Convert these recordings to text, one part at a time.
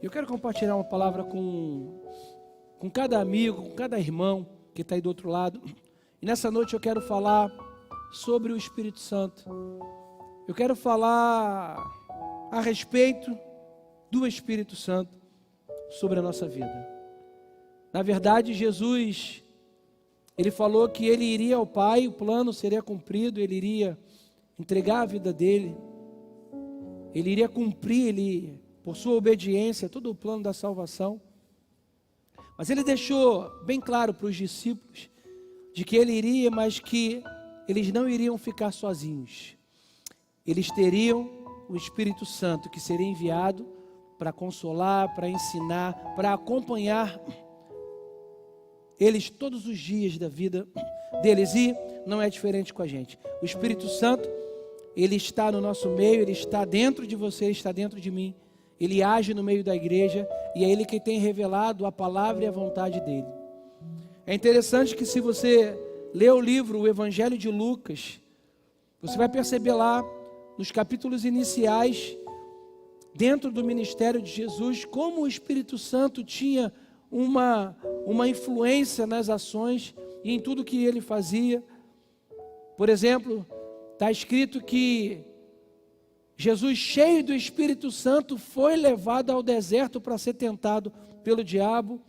Eu quero compartilhar uma palavra com cada amigo, com cada irmão que está aí do outro lado. E nessa noite eu quero falar sobre o Espírito Santo. Eu quero falar a respeito do Espírito Santo sobre a nossa vida. Na verdade, Jesus, ele falou que ele iria ao Pai, o plano seria cumprido, ele iria entregar a vida dele, ele iria cumprir, por sua obediência, todo o plano da salvação. Mas ele deixou bem claro para os discípulos de que ele iria, mas que eles não iriam ficar sozinhos. Eles teriam o Espírito Santo que seria enviado para consolar, para ensinar, para acompanhar eles todos os dias da vida deles. E não é diferente com a gente. O Espírito Santo, ele está no nosso meio, ele está dentro de você, ele está dentro de mim. Ele age no meio da igreja e é ele que tem revelado a palavra e a vontade dele. É interessante que se você ler o livro, o Evangelho de Lucas, você vai perceber lá, nos capítulos iniciais, dentro do ministério de Jesus, como o Espírito Santo tinha uma influência nas ações e em tudo que ele fazia. Por exemplo, está escrito que Jesus, cheio do Espírito Santo, foi levado ao deserto para ser tentado pelo diabo.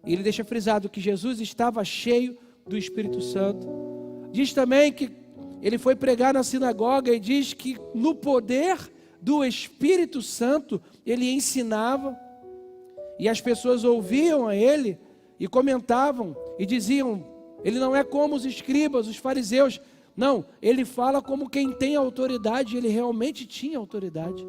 Ele deixa frisado que Jesus estava cheio do Espírito Santo. Diz também que ele foi pregar na sinagoga e diz que no poder do Espírito Santo ele ensinava. E as pessoas ouviam a ele e comentavam e diziam: ele não é como os escribas, os fariseus. Não, ele fala como quem tem autoridade, ele realmente tinha autoridade.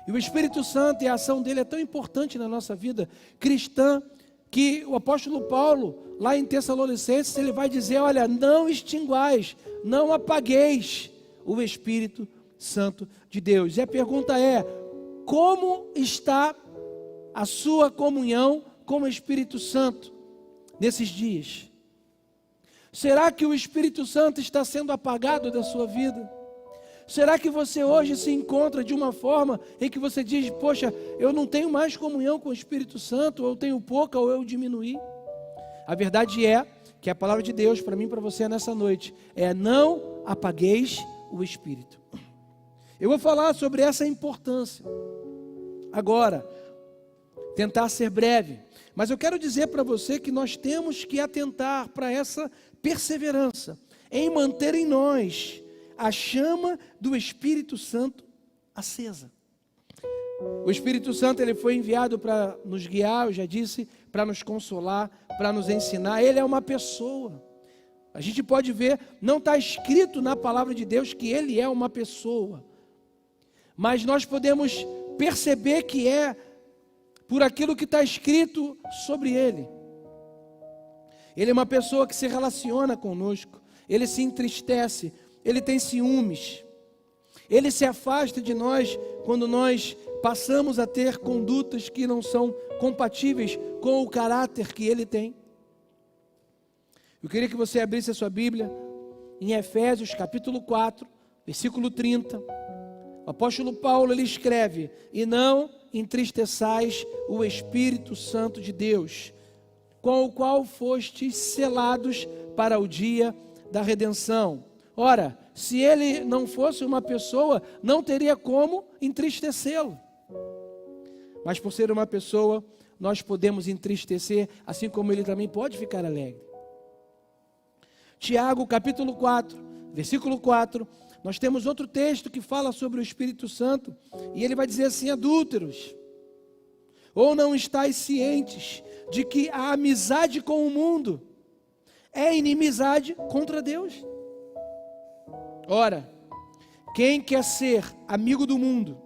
E o Espírito Santo e a ação dele é tão importante na nossa vida cristã, que o apóstolo Paulo, lá em Tessalonicenses, ele vai dizer: olha, não extinguais, não apagueis o Espírito Santo de Deus. E a pergunta é: como está a sua comunhão com o Espírito Santo nesses dias? Será que o Espírito Santo está sendo apagado da sua vida? Será que você hoje se encontra de uma forma em que você diz: poxa, eu não tenho mais comunhão com o Espírito Santo, ou eu tenho pouca, ou eu diminuí? A verdade é que a palavra de Deus para mim e para você nessa noite é: não apagueis o Espírito. Eu vou falar sobre essa importância agora, tentar ser breve, mas eu quero dizer para você que nós temos que atentar para essa perseverança em manter em nós a chama do Espírito Santo acesa. O Espírito Santo, ele foi enviado para nos guiar, eu já disse, para nos consolar, para nos ensinar. Ele é uma pessoa. A gente pode ver, não está escrito na palavra de Deus que ele é uma pessoa, mas nós podemos perceber que é por aquilo que está escrito sobre ele. Ele é uma pessoa que se relaciona conosco, ele se entristece, ele tem ciúmes, ele se afasta de nós quando nós passamos a ter condutas que não são compatíveis com o caráter que ele tem. Eu queria que você abrisse a sua Bíblia em Efésios capítulo 4, versículo 30. O apóstolo Paulo, ele escreve: e não entristeçais o Espírito Santo de Deus, com o qual fostes selados para o dia da redenção. Ora, se ele não fosse uma pessoa, não teria como entristecê-lo. Mas por ser uma pessoa, nós podemos entristecer, assim como ele também pode ficar alegre. Tiago, capítulo 4, versículo 4, nós temos outro texto que fala sobre o Espírito Santo, e ele vai dizer assim: adúlteros, ou não estáis cientes de que a amizade com o mundo é inimizade contra Deus? Ora, quem quer ser amigo do mundo,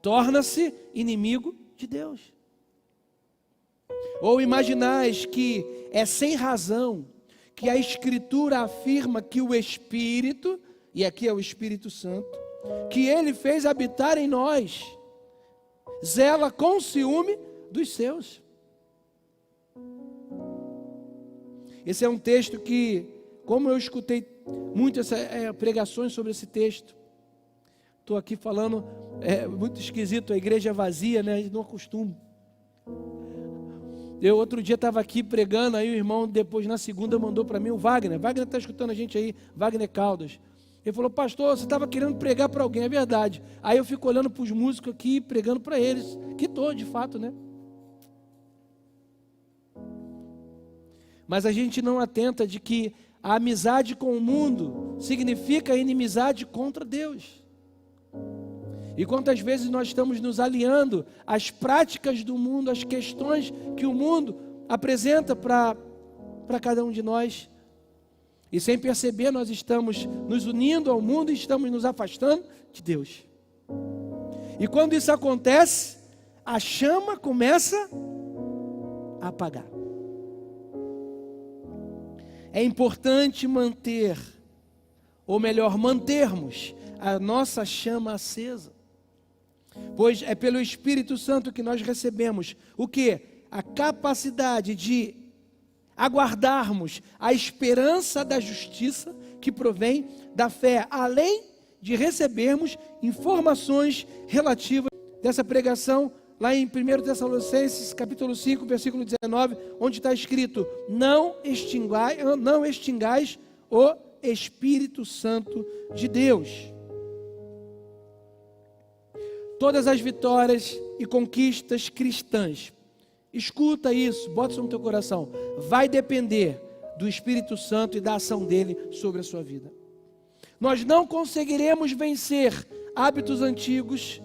torna-se inimigo de Deus. Ou imaginais que é sem razão que a Escritura afirma que o Espírito, e aqui é o Espírito Santo, que ele fez habitar em nós, zela com ciúme dos seus. Esse é um texto que, como eu escutei muitas pregações sobre esse texto, Estou aqui falando, muito esquisito, a igreja é vazia, né? A gente não acostuma. Eu outro dia estava aqui pregando, aí o irmão depois na segunda mandou para mim o Wagner. Wagner está escutando a gente aí, Wagner Caldas. Ele falou, pastor, você estava querendo pregar para alguém, é verdade. Aí eu fico olhando para os músicos aqui, pregando para eles, que estou de fato, né? Mas a gente não atenta de que a amizade com o mundo significa inimizade contra Deus. E quantas vezes nós estamos nos aliando às práticas do mundo, às questões que o mundo apresenta para cada um de nós. E sem perceber nós estamos nos unindo ao mundo e estamos nos afastando de Deus. E quando isso acontece, a chama começa a apagar. É importante manter, ou melhor, mantermos a nossa chama acesa. Pois é pelo Espírito Santo que nós recebemos o quê? A capacidade de aguardarmos a esperança da justiça que provém da fé, além de recebermos informações relativas dessa pregação lá em 1 Tessalonicenses capítulo 5, versículo 19, onde está escrito, não extingais o Espírito Santo de Deus. Todas as vitórias e conquistas cristãs, escuta isso, bota isso no teu coração, vai depender do Espírito Santo e da ação dele sobre a sua vida. Nós não conseguiremos vencer hábitos antigos,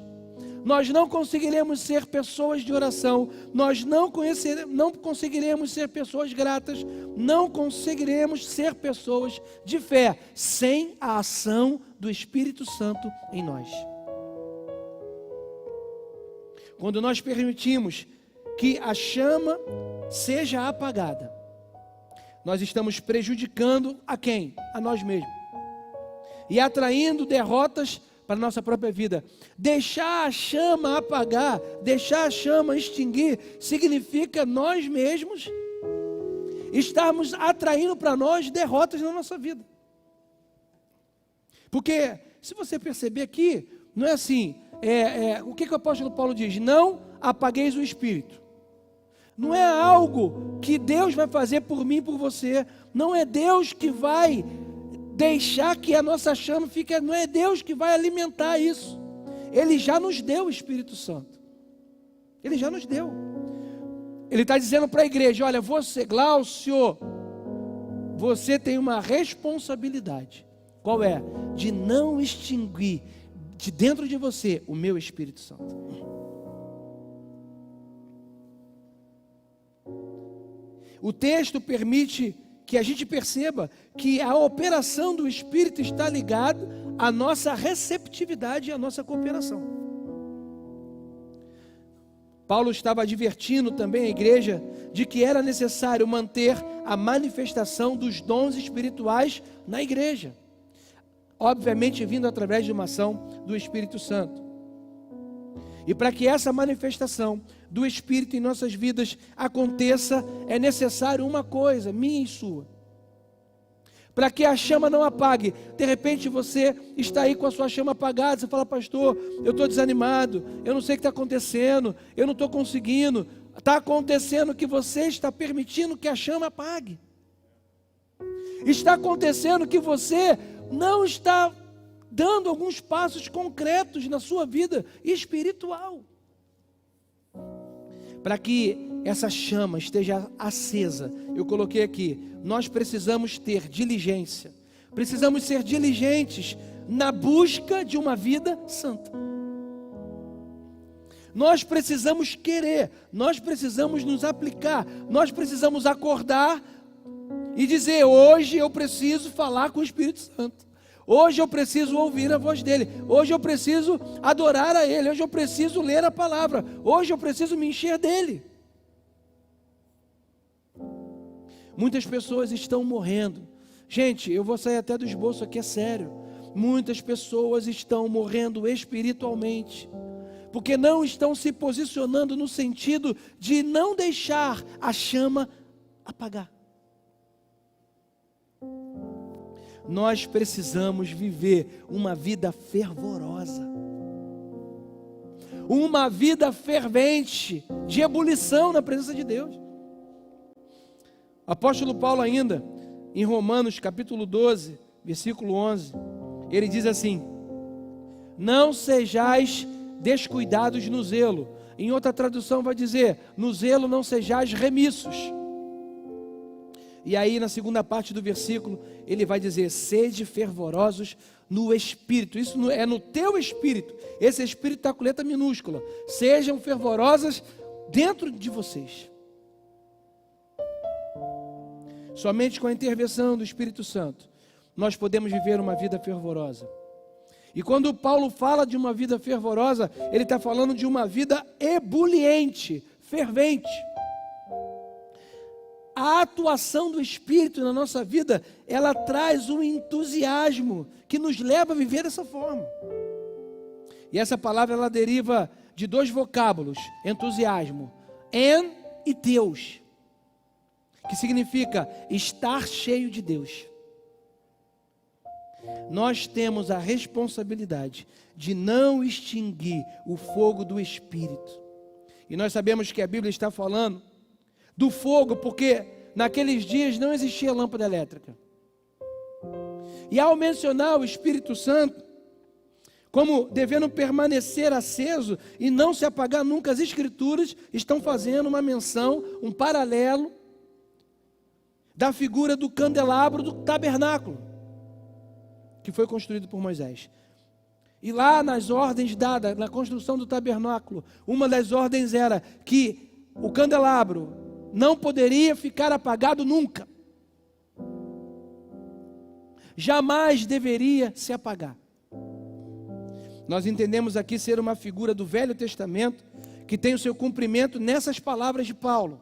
nós não conseguiremos ser pessoas de oração, nós não conseguiremos ser pessoas gratas, não conseguiremos ser pessoas de fé, sem a ação do Espírito Santo em nós. Quando nós permitimos que a chama seja apagada, nós estamos prejudicando a quem? A nós mesmos. E atraindo derrotas para a nossa própria vida. Deixar a chama apagar, deixar a chama extinguir, significa nós mesmos estarmos atraindo para nós derrotas na nossa vida. Porque, se você perceber aqui, não é assim, o que o apóstolo Paulo diz? Não apagueis o Espírito. Não é algo que Deus vai fazer por mim e por você. Não é Deus que vai deixar que a nossa chama fique. Não é Deus que vai alimentar isso. Ele já nos deu o Espírito Santo. Ele já nos deu. Ele está dizendo para a igreja, olha, você, Glaucio, você tem uma responsabilidade. Qual é? De não extinguir de dentro de você o meu Espírito Santo. O texto permite que a gente perceba que a operação do Espírito está ligada à nossa receptividade e à nossa cooperação. Paulo estava advertindo também a igreja de que era necessário manter a manifestação dos dons espirituais na igreja. Obviamente vindo através de uma ação do Espírito Santo. E para que essa manifestação do Espírito em nossas vidas aconteça, é necessário uma coisa, minha e sua. Para que a chama não apague. De repente você está aí com a sua chama apagada, você fala, pastor, eu estou desanimado, eu não sei o que está acontecendo, eu não estou conseguindo. Está acontecendo que você está permitindo que a chama apague. Está acontecendo que você não está dando alguns passos concretos na sua vida espiritual. Para que essa chama esteja acesa, eu coloquei aqui, nós precisamos ter diligência, precisamos ser diligentes na busca de uma vida santa. Nós precisamos querer, nós precisamos nos aplicar, nós precisamos acordar e dizer, hoje eu preciso falar com o Espírito Santo. Hoje eu preciso ouvir a voz dele. Hoje eu preciso adorar a ele. Hoje eu preciso ler a palavra. Hoje eu preciso me encher dele. Muitas pessoas estão morrendo. Gente, eu vou sair até do esboço aqui, é sério. Muitas pessoas estão morrendo espiritualmente, porque não estão se posicionando no sentido de não deixar a chama apagar. Nós precisamos viver uma vida fervorosa. uma vida fervente, de ebulição na presença de Deus. O apóstolo Paulo ainda, em Romanos capítulo 12, versículo 11, ele diz assim: não sejais descuidados no zelo. Em outra tradução vai dizer: no zelo não sejais remissos. E aí na segunda parte do versículo ele vai dizer: sede fervorosos no Espírito. Isso é no teu Espírito. Esse Espírito está com letra minúscula. Sejam fervorosas dentro de vocês. Somente com a intervenção do Espírito Santo nós podemos viver uma vida fervorosa. E quando Paulo fala de uma vida fervorosa, ele está falando de uma vida ebuliente, fervente. A atuação do Espírito na nossa vida, ela traz um entusiasmo que nos leva a viver dessa forma. E essa palavra, ela deriva de dois vocábulos: entusiasmo, en e Deus, que significa estar cheio de Deus. Nós temos a responsabilidade de não extinguir o fogo do Espírito. E nós sabemos que a Bíblia está falando do fogo, porque naqueles dias não existia lâmpada elétrica. E ao mencionar o Espírito Santo como devendo permanecer aceso e não se apagar nunca, as Escrituras estão fazendo uma menção, um paralelo da figura do candelabro do tabernáculo, que foi construído por Moisés. E lá nas ordens dadas, na construção do tabernáculo, uma das ordens era que o candelabro não poderia ficar apagado nunca. Jamais deveria se apagar. Nós entendemos aqui ser uma figura do Velho Testamento, que tem o seu cumprimento nessas palavras de Paulo.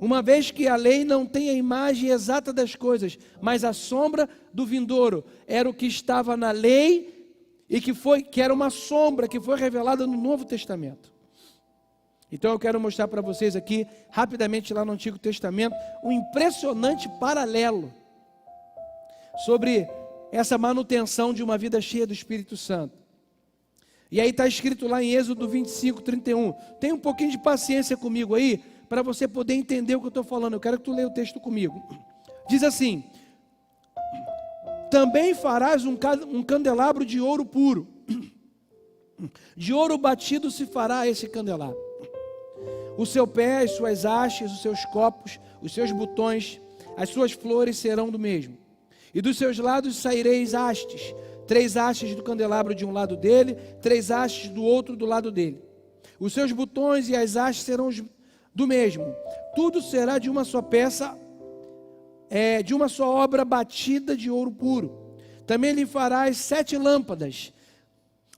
Uma vez que a lei não tem a imagem exata das coisas, mas a sombra do vindouro era o que estava na lei e que era uma sombra que foi revelada no Novo Testamento. Então eu quero mostrar para vocês aqui, rapidamente lá no Antigo Testamento, um impressionante paralelo sobre essa manutenção de uma vida cheia do Espírito Santo. E aí está escrito lá em Êxodo 25, 31. Tem um pouquinho de paciência comigo aí, para você poder entender o que eu estou falando. Eu quero que tu leia o texto comigo. Diz assim: também farás um candelabro de ouro puro. De ouro batido se fará esse candelabro. O seu pé, as suas hastes, os seus copos, os seus botões, as suas flores serão do mesmo. E dos seus lados saireis hastes. 3 hastes do candelabro de um lado dele, 3 hastes do outro do lado dele. Os seus botões e as hastes serão do mesmo. Tudo será de uma só peça, de uma só obra batida de ouro puro. Também lhe farás 7 lâmpadas,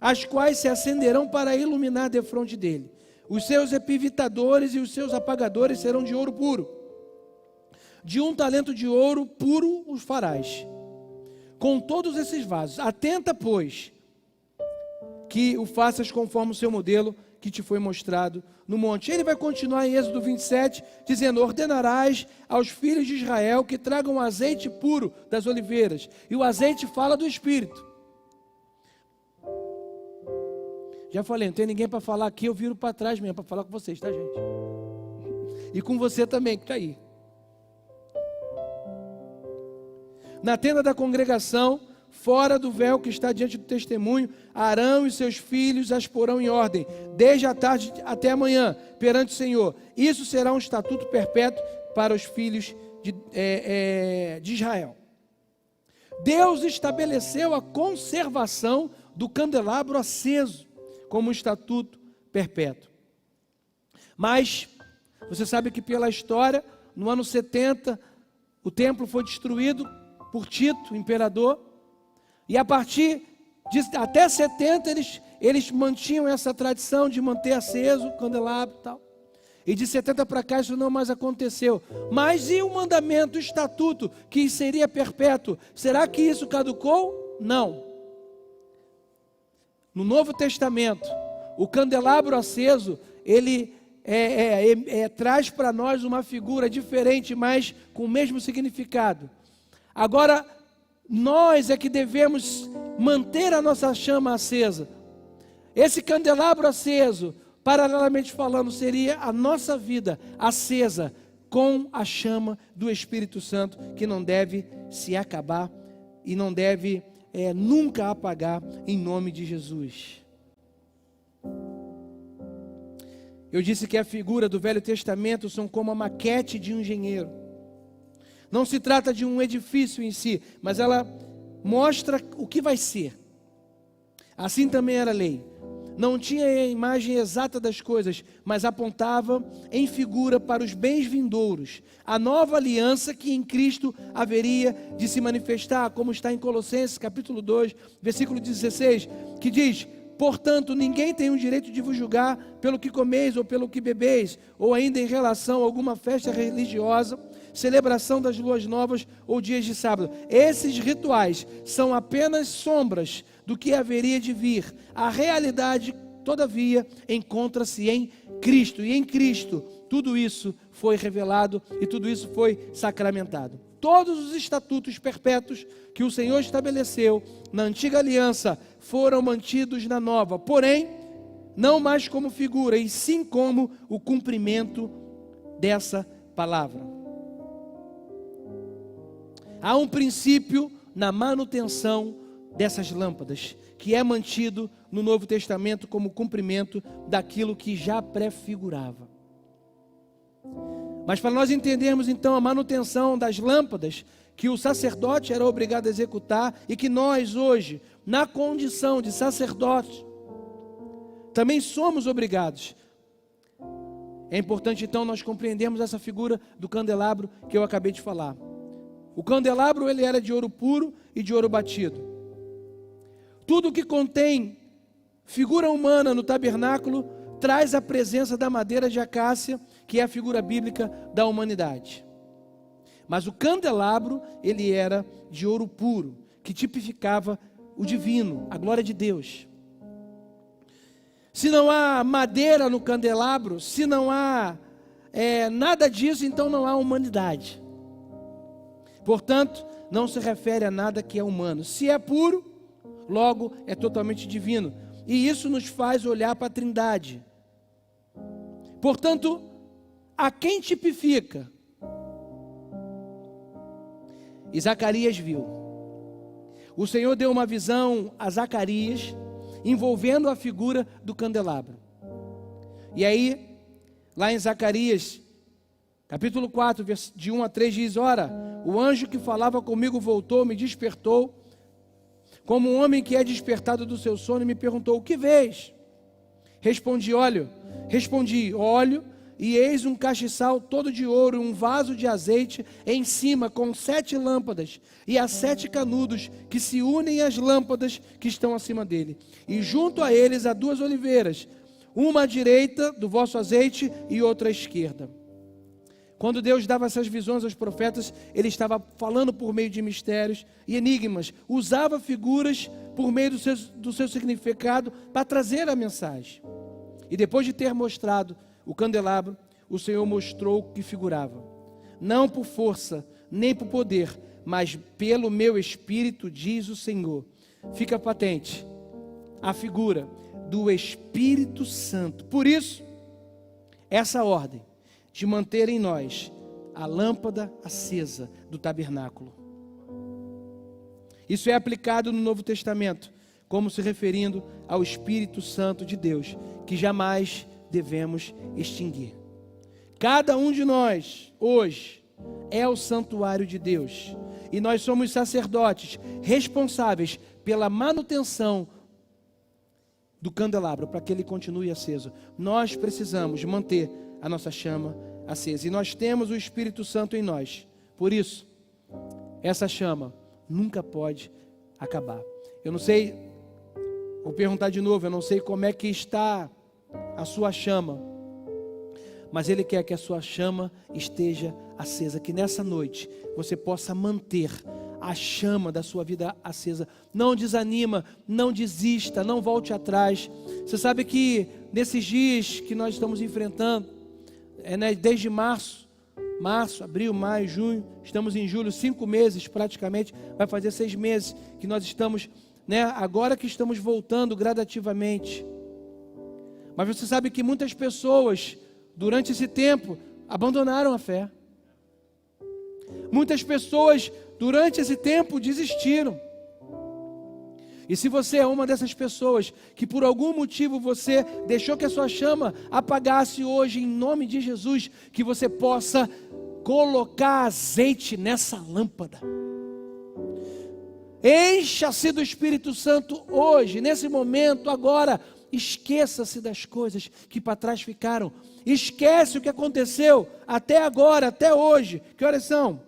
as quais se acenderão para iluminar defronte dele. Os seus epivitadores e os seus apagadores serão de ouro puro. De 1 talento de ouro puro os farás, com todos esses vasos. Atenta, pois, que o faças conforme o seu modelo que te foi mostrado no monte. Ele vai continuar em Êxodo 27, dizendo: ordenarás aos filhos de Israel que tragam azeite puro das oliveiras. E o azeite fala do Espírito. Já falei, não tem ninguém para falar aqui, eu viro para trás mesmo, para falar com vocês, tá, gente? E com você também, que está aí. Na tenda da congregação, fora do véu que está diante do testemunho, Arão e seus filhos as porão em ordem, desde a tarde até amanhã, perante o Senhor. Isso será um estatuto perpétuo para os filhos de Israel. Deus estabeleceu a conservação do candelabro aceso como um estatuto perpétuo. Mas você sabe que pela história, no ano 70, o templo foi destruído por Tito, o imperador. E a partir de até 70 eles mantinham essa tradição de manter aceso o candelabro e tal. E de 70 para cá isso não mais aconteceu. Mas e o mandamento, o estatuto, que seria perpétuo? Será que isso caducou? Não. No Novo Testamento, o candelabro aceso, ele traz para nós uma figura diferente, mas com o mesmo significado. Agora, nós é que devemos manter a nossa chama acesa. Esse candelabro aceso, paralelamente falando, seria a nossa vida acesa com a chama do Espírito Santo, que não deve se acabar e não deve nunca apagar, em nome de Jesus. Eu disse que a figura do Velho Testamento são como a maquete de um engenheiro. Não se trata de um edifício em si, mas ela mostra o que vai ser. Assim também era a lei. Não tinha a imagem exata das coisas, mas apontava em figura para os bens vindouros, a nova aliança que em Cristo haveria de se manifestar, como está em Colossenses capítulo 2, versículo 16, que diz: portanto, ninguém tem o direito de vos julgar pelo que comeis ou pelo que bebeis, ou ainda em relação a alguma festa religiosa, celebração das luas novas ou dias de sábado. Esses rituais são apenas sombras do que haveria de vir. A realidade, todavia, encontra-se em Cristo. E em Cristo, tudo isso foi revelado e tudo isso foi sacramentado. Todos os estatutos perpétuos que o Senhor estabeleceu na antiga aliança foram mantidos na nova, porém, não mais como figura, e sim como o cumprimento dessa palavra. Há um princípio na manutenção dessas lâmpadas, que é mantido no Novo Testamento como cumprimento daquilo que já prefigurava. Mas para nós entendermos então a manutenção das lâmpadas que o sacerdote era obrigado a executar e que nós hoje, na condição de sacerdote, também somos obrigados. É importante então nós compreendermos essa figura do candelabro que eu acabei de falar. O candelabro ele era de ouro puro e de ouro batido. Tudo que contém figura humana no tabernáculo traz a presença da madeira de acácia, que é a figura bíblica da humanidade. Mas o candelabro, ele era de ouro puro, que tipificava o divino, a glória de Deus. Se não há madeira no candelabro, se não há nada disso, então não há humanidade. Portanto, não se refere a nada que é humano. Se é puro, logo é totalmente divino. E isso nos faz olhar para a Trindade. Portanto, a quem tipifica? E Zacarias viu. O Senhor deu uma visão a Zacarias, envolvendo a figura do candelabro. E aí, lá em Zacarias, capítulo 4, de 1 a 3, diz: ora, o anjo que falava comigo voltou, me despertou, como um homem que é despertado do seu sono, e me perguntou: o que vês? Respondi, olho, e eis um castiçal todo de ouro, um vaso de azeite em cima, com 7 lâmpadas, e há 7 canudos que se unem às lâmpadas que estão acima dele. E junto a eles há 2 oliveiras, uma à direita do vosso azeite e outra à esquerda. Quando Deus dava essas visões aos profetas, Ele estava falando por meio de mistérios e enigmas, usava figuras por meio do seu significado para trazer a mensagem. E depois de ter mostrado o candelabro, o Senhor mostrou o que figurava. Não por força, nem por poder, mas pelo meu Espírito, diz o Senhor. Fica patente a figura do Espírito Santo. Por isso, essa ordem de manter em nós a lâmpada acesa do tabernáculo. Isso é aplicado no Novo Testamento, como se referindo ao Espírito Santo de Deus, que jamais devemos extinguir. Cada um de nós, hoje, é o santuário de Deus, e nós somos sacerdotes responsáveis pela manutenção do candelabro, para que ele continue aceso. Nós precisamos manter a nossa chama acesa, e nós temos o Espírito Santo em nós. Por isso, essa chama nunca pode acabar. Eu não sei, vou perguntar de novo, eu não sei como é que está a sua chama, mas Ele quer que a sua chama esteja acesa, que nessa noite você possa manter a chama da sua vida acesa. Não desanima, não desista, não volte atrás. Você sabe que nesses dias que nós estamos enfrentando, desde março, abril, maio, junho, estamos em julho, 5 meses praticamente, vai fazer 6 meses que nós estamos, agora que estamos voltando gradativamente Mas você sabe que muitas pessoas, durante esse tempo, abandonaram a fé. Muitas pessoas, durante esse tempo, desistiram. E se você é uma dessas pessoas que por algum motivo você deixou que a sua chama apagasse hoje, em nome de Jesus, que você possa colocar azeite nessa lâmpada. Encha-se do Espírito Santo hoje, nesse momento, agora. Esqueça-se das coisas que para trás ficaram. Esquece o que aconteceu até agora, até hoje. Que horas são?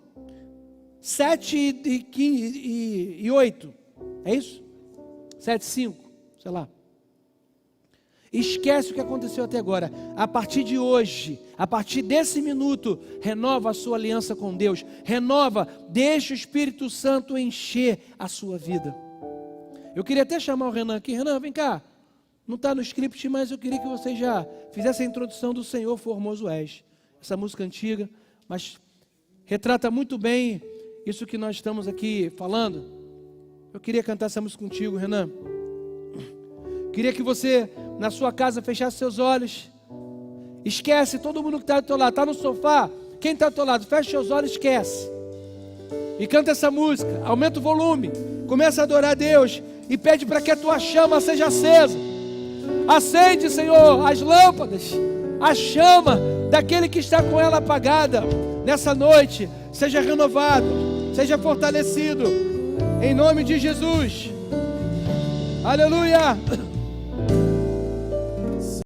7:08. É isso? 7:05, sei lá. Esquece o que aconteceu até agora. A partir de hoje, a partir desse minuto, renova a sua aliança com Deus. Renova, deixa o Espírito Santo encher a sua vida. Eu queria até chamar o Renan aqui. Renan, vem cá. Não está no script, mas eu queria que você já fizesse a introdução do Senhor Formoso És. Essa música antiga, mas retrata muito bem isso que nós estamos aqui falando. Eu queria cantar essa música contigo, Renan. Queria que você, na sua casa, fechasse seus olhos. Esquece todo mundo que está do teu lado. Está no sofá, quem está do teu lado, fecha seus olhos, esquece. E canta essa música, aumenta o volume. Começa a adorar a Deus e pede para que a tua chama seja acesa. Acende, Senhor, as lâmpadas, a chama daquele que está com ela apagada nessa noite. Seja renovado, seja fortalecido, em nome de Jesus. Aleluia.